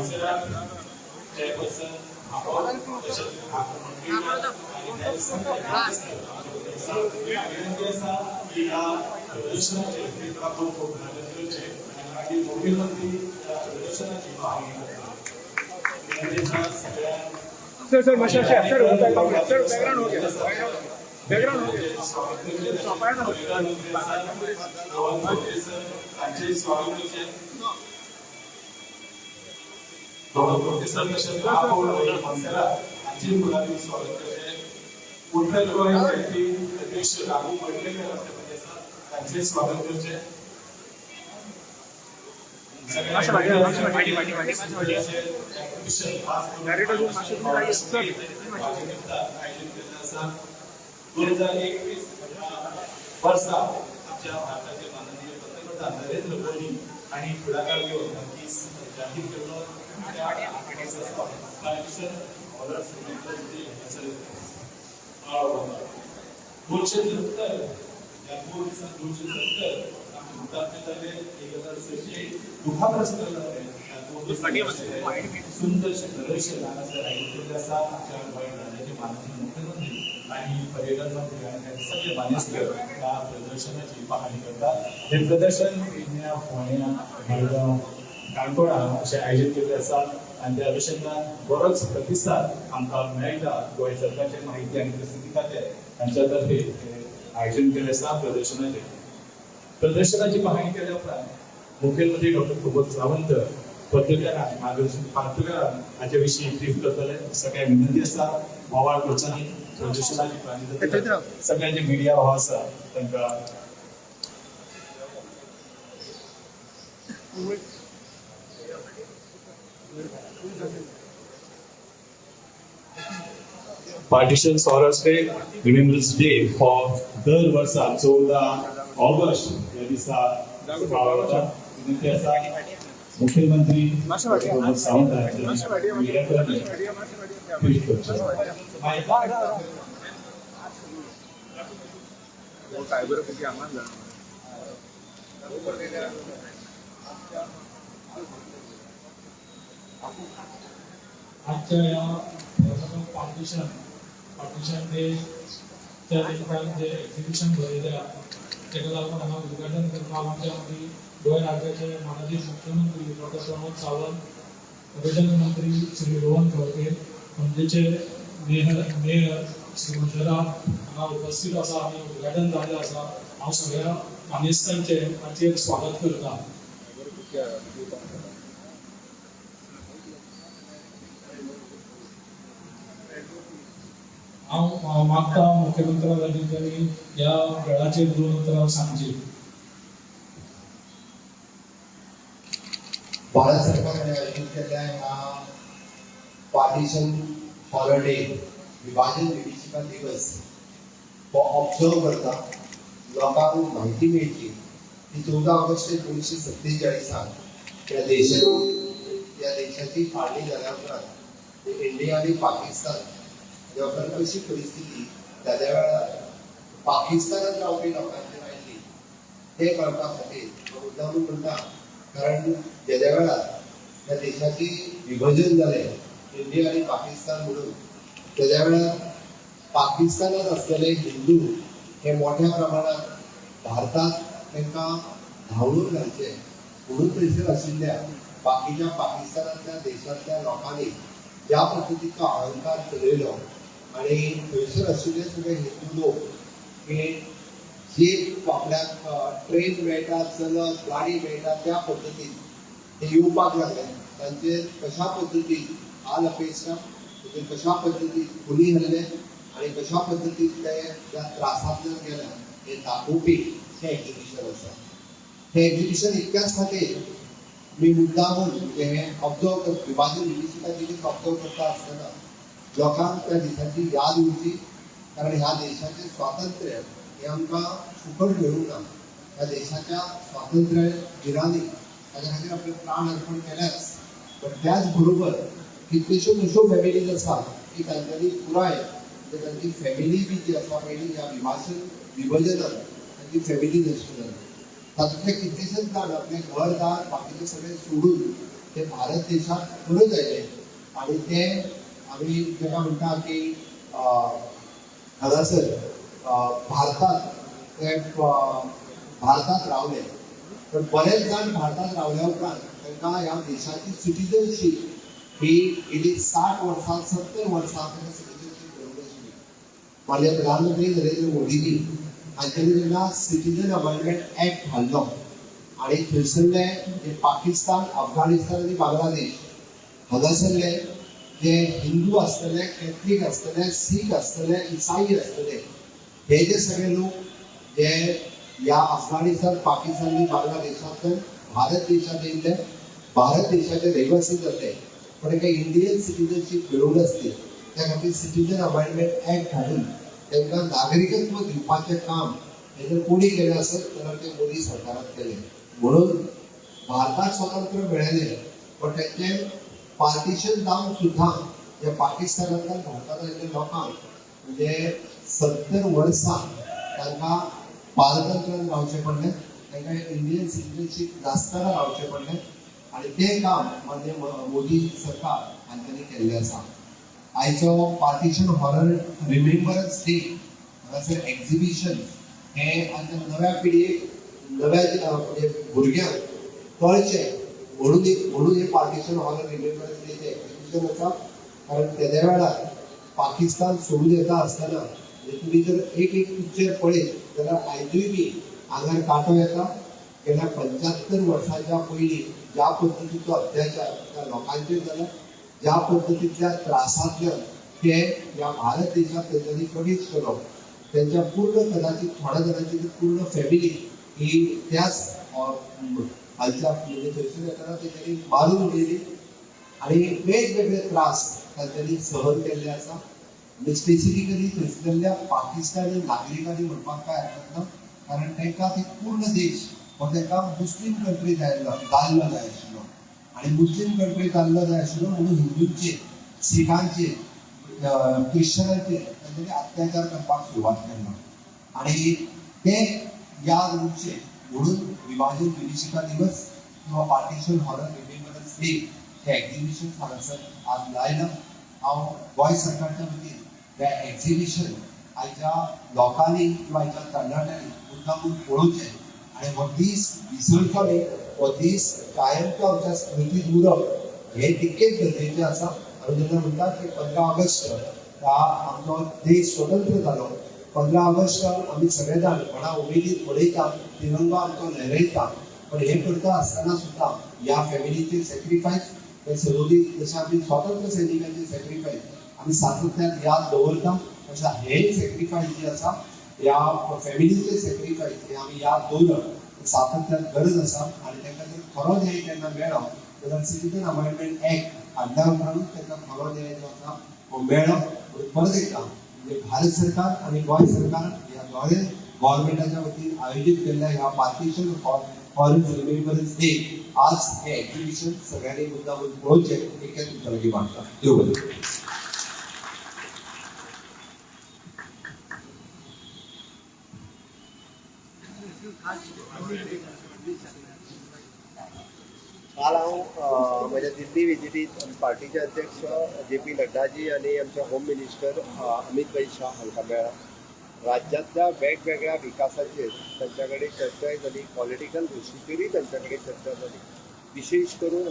Counsellor chairperson आपण विनंती असा की या प्रदर्शनाचे आपण खूप गरजेचे आणि मुख्यमंत्री या प्रदर्शनाची माहिती सर सर मशा सर सर बैकग्राउंड हो गया बैकग्राउंड हो गया प्रोफेसर नशेल आजी मुलांनी स्वागत करते पुढे लोकांची अध्यक्ष लागू पडले त्यांचे स्वागत करते वर्षा आमच्या भारताचे माननीय पंतप्रधान नरेंद्र मोदी आणि पुढाकार घेऊन नक्कीच जाहीर करणं सुंदर आणि पर्यटन मंत्री आणि सगळे मान्यस्कर या प्रदर्शनाची पाहणी करतात. हे प्रदर्शन पेडण्यां फोंड्यां मडगांव काणकोणा अशें आयोजीत केल्लें आसा आनी त्या अनुशंगान बरोच प्रतिसाद आमकां मेळटा. गोंय सरकारचे माहिती आनी प्रसिद्धी खातें हांच्या तर्फे आयोजन केल्लें आसा प्रदर्शनाची पाहणी केल्या उपरांत मुखेलमंत्री डॉक्टर प्रमोद सावंत पत्रकारांक हाचे विशीं ब्रीफ करतले. सगळ्यांक विनंती आसा बोवाळ करच्यांनी प्रदर्शनाची पाहणी सगळ्यांचे मिडिया भाव आसा तांकां Partition Sorrows Day Remembrance Day for दर वर्सा 14 ऑगस्ट ह्या दिसा विनंती आसा मुख्यमंत्री प्रमोद सावंत आजच्या या पार्टिशन डे त्या निमित्तान जे एक्झिबिशन भरयल्या तेका लागून हांगा उद्घाटन करपाक आमच्या मदीं गोंय राज्याचे माननीय मुख्यमंत्री डॉक्टर प्रमोद सावंत, पर्यटन मंत्री श्री रोहन खंवटे, पणजेचे मेयर श्री मंजुला हांगा उपस्थित आसा आनी उद्घाटन जाल्लें आसा. हांव सगळ्या मानेस्तांचे हाचेर स्वागत करता. हांव मागता मुख्यमंत्र्या लागीं त्यांनी ह्या वेळाचेर 2 उतरां सांगची. भारत सरकारने आयोजित केलेल्या ह्या पार्टिशन हॉलिडे विभाजन विभीषिका दिवस हो ऑब्झर्व करता लोकांक माहिती मेळची की 14 ऑगस्ट 1947 या देशाची फाळणी जाल्या उपरांत इंडिया आणि पाकिस्तान ह्या कशी परिस्थिती त्या वेळार पाकिस्तानात रावपी लोकांचेर आयिल्ली ते कळपा खातीर मुद्दामून म्हणटा. कारण ज्या वेळार त्या देशाची विभाजन जालें इंडिया आणि पाकिस्तान म्हणून त्या वेळार पाकिस्तानात असलेले हिंदू हे मोठ्या प्रमाणात भारतात तांकां धांवडून घालचे म्हणून थंयसर आशिल्ल्या बाकीच्या पाकिस्तानातल्या देशांतल्या लोकांनी ज्या पद्दतीचो अहंकार चलयलो आणि थंयसर आशिल्ले सगळे हिंदू लोक हे जे आपल्याक ट्रेन मेळटा चलत गाडी मेळटा त्या पद्दतीन ते येवपाक लागले. तांचेर कशा पद्दतीन हाल अपेक्षा कशा पद्दतीन खुली हल्ले आणि कशा पद्दतीन ते त्या त्रासांतल्यान गेल्या हे दाखोवपी हें एक्झिबिशन आसा. हें एक्झिबिशन इतक्याच खातीर मी मुद्दामून हें ऑब्झर्व करता विभाजन विभीषिका दिवस ऑब्झर्व करता आसतना लोकांक त्या दिसाची याद उरची. कारण ह्या देशाचें स्वातंत्र्य हे आमकां फुकट मेळूंक ना. ह्या देशाच्या स्वातंत्र्य गिरांनी ताच्या खातीर आपले प्राण अर्पण केल्याच. पण त्याच बरोबर कितल्योश्योच अश्यो फॅमिलीज आसा की तांच्यांनी पुराय तांची फॅमिली बी जी आसा पयलीं ह्या विभाजनान तांची फॅमिली नाशिल्ली. तातूंतले कितलेशेच जाण आपले घरदार बाकीचे सगळे सोडून ते भारत देशात करूंक जाय आणि ते आम्ही जेका म्हणटा की हांगासर भारतात ते भारतात रावले पण बरेच जाण भारतात रावल्या उपरांत तांकां ह्या देशाची सिटीजनशीप ही गेली 60 वर्सां 70 वर्सां तांकां सिटीजनशीप मेळूंक नाशिल्ली. माननीय प्रधानमंत्री नरेंद्र मोदीजी हांच्यानी जेन्ना सिटीजन अमेंडमेंट एक्ट हाडलो आणि थंयसरले जे पाकिस्तान अफगाणिस्तान आणि बांगलादेश हांगासरले जे हिंदू आसतले कॅथलीक आसतले सीख आसतले इसाई आसतले हे जे सगळे लोक जे ह्या अफगाणिस्तान पाकिस्तान आणि बांगलादेशांतल्यान भारत देशात येयले भारत देशाचे रहिवासी जाल्ले पण तांकां इंडियन सिटीजनशीप मेळूंक नासली त्या खातीर सिटीजन अमेंडमेंट एक्ट हाडून तांकां नागरिकत्व दिवपाचें काम हे जर कोणी केलें आसत जाल्यार ते मोदी सरकारान केलें. म्हणून भारताक स्वातंत्र्य मेळयलें पण तेचें पार्टिशन जावन सुद्दां जे पाकिस्तानांतल्यान भारतांत आयिल्ल्या लोकांक म्हणजे 70 वर्सां तांकां पारतंत्र्यान रावचें पडलें तांकां इंडियन सिटीजनशीप नासतना रावचें पडलें आणि तें काम माननीय मोदी सरकार हांच्यांनी केल्लें आसा. आयचो पार्टिशन हॉरर रिमेंबरन्स डे हांगासर एक्झिबिशन हे आमच्या नव्या पिढयेक नव्या म्हणजे भुरग्यांक कळचें म्हणून हे पार्टिशन हॉरर रिमेंबरन्स डेचें एक्झिबिशन आसा. कारण तेद्या वेळार पाकिस्तान सोडून येता आसतना तुमी जर एक पिक्चर पळयत जाल्यार आयजूय बी आंगार कांटो येता. गेल्या 75 वर्सांच्या पयलीं ज्या पद्दतीचो अत्याचार त्या लोकांचेर जाला ज्या पद्दतीतल्या त्रासांतल्यान ते ह्या भारत देशात तेंच्यांनी प्रवेश केलो त्यांच्या पूर्ण कदाचित थोड्या जाणांची पूर्ण फॅमिली ही त्याच हालच्या म्हणजे थंयसर येताना तेंच्यांनी मारून उडयली आणि वेगवेगळे त्रास तांच्यांनी सहन केल्ले आसा. म्हणजे स्पेसिफिकली थंयसरल्या पाकिस्तानी नागरिकांनी म्हणपाक काय हरकत ना कारण तांकां ते पूर्ण देश हो तांकां मुस्लीम कंट्री जाल्लो जाय आशिल्लो आणि मुस्लीम कंट्री जाल्लो जाय आशिल्लो म्हणून हिंदूंचे सिखांचे क्रिश्चनांचे तांच्यांनी अत्याचार करपाक सुरवात केलो आणि ते याद उरचे म्हणून विभाजन विभीषिका दिवस किंवा पार्टिशन हॉरर रिमेंबरन्स डे हे एक्झिबिशन हांगासर आज लायला. हांव गोंय सरकारच्या वतीन हे एक्झिबिशन आयच्या लोकांनी किंवा आयच्या तरणाट्यांनी मुद्दामून पळोवचें आणि हो दीस विसरचो न्ही हो दीस कायमचो आमच्या स्मृतीत उरप हे तितकेच गरजेचें आसा. आमी जेन्ना म्हणटात की 15 ऑगस्ट आमचो देश स्वतंत्र जालो 15 ऑगस्ट आमी सगळे जाण व्हडा उमेदीन मनयता तिरंगो आमचो लहरयता पण हे करता आसतना सुद्दां ह्या फॅमिलीचे सॅक्रिफायस हे सरोदी जशें आमी स्वातंत्र्य सैनिकांचे सॅक्रिफायस आमी सातत्यान याद दवरता तशें हे सॅक्रिफायस जे आसा ह्या फॅमिलीचे सॅक्रिफायस हे आमी याद दवरप सातत्यान गरज आसा आणि तांकां जर खरो न्याय केन्ना मेळ्ळो जाल्यार सिटीजन अमेंडमेंट एक्ट हाडल्या उपरांत तांकां खरो न्याय जो आसा हो मेळ्ळो. परत एकदा म्हणजे भारत सरकार आणि गोंय सरकार ह्या दोनूय गव्हर्मेंटाच्या वतीन आयोजीत केल्ल्या ह्या पार्टिशन हॉरर रिमेंबरन्स डे आज हे एक्झिबिशन सगळ्यांनी मुद्दामून पळोवचें एकच तुमच्या लागीं मागता. देव बरें. काल हांव म्हज्या दिल्ली विजिटीत पार्टीचे अध्यक्ष JP नड्डाजी आनी आमचे होम मिनिस्टर अमित भाई शाह हांकां मेळ्ळा. राज्यांतल्या वेगवेगळ्या विकासाचेर तांच्या कडेन चर्चा जाली पॉलिटिकल इश्यूचेरूय तांच्या कडेन चर्चा जाली. विशेश करून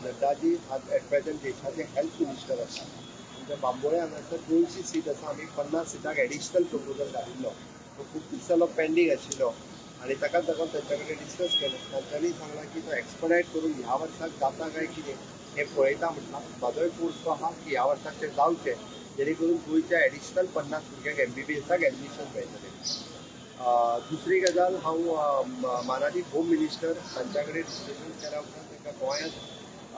नड्डाजी आज एट प्रेझेंट देशाचे हेल्थ मिनिस्टर आसा. आमच्या बांबोळे हांगासर 200 सीट आसा. आमी 50 सिटाक एडिशनल प्रपोजल धाडिल्लो तो खूब दीस जालो पेंडींग आशिल्लो आणि ताकाच लागून तांच्या कडेन डिस्कस केलें. तांच्यांनी सांगलां की तो एक्सपडायट करून ह्या वर्साक जाता काय कितें हें पळयता म्हणटा. म्हाजोय फोर्स तो आहा की ह्या वर्साक तें जावचें जेणे करून गोंयच्या एडिशनल 50 भुरग्यांक MBBSाक एडमिशन मेळटलें. दुसरी गजाल हांव मानाची होम मिनिस्टर तांच्या कडेन डिस्कशन केल्या उपरांत तांकां गोंयांत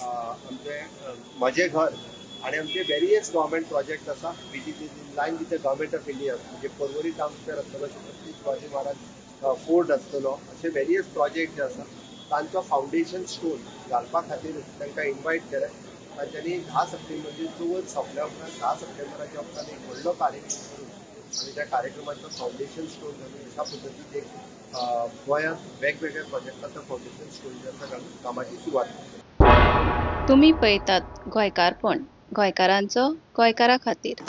आमचें म्हजें घर आणि आमचे वेरियस गव्हर्मेंट प्रोजेक्ट आसा which is in line with the government of India. म्हणजे पर्वरी टावन स्क्वेअर आसतलो छत्रपती शिवाजी महाराज फोर्ट आसतलो असे वेरियस प्रोजेक्ट जे आसा तांचो फावंडेशन स्टोन घालपा खातीर तांकां इन्वायट केलें. तांच्यांनी 10 सप्टेंबर म्हणजे चवथ सोंपल्या उपरांत 10 सप्टेंबराच्या उपरांत एक व्हडलो कार्यक्रम करून आनी त्या कार्यक्रमाचो फावंडेशन स्टोन घालून अशा पद्दतीन एक गोंयांत वेगवेगळ्या प्रोजेक्टाचो फावंडेशन स्टोन जे आसा घालून कामाची सुरवात केली. तुम्ही पळयतात गोंयकारपण गोंयकारांचो गोंयकारा खातीर.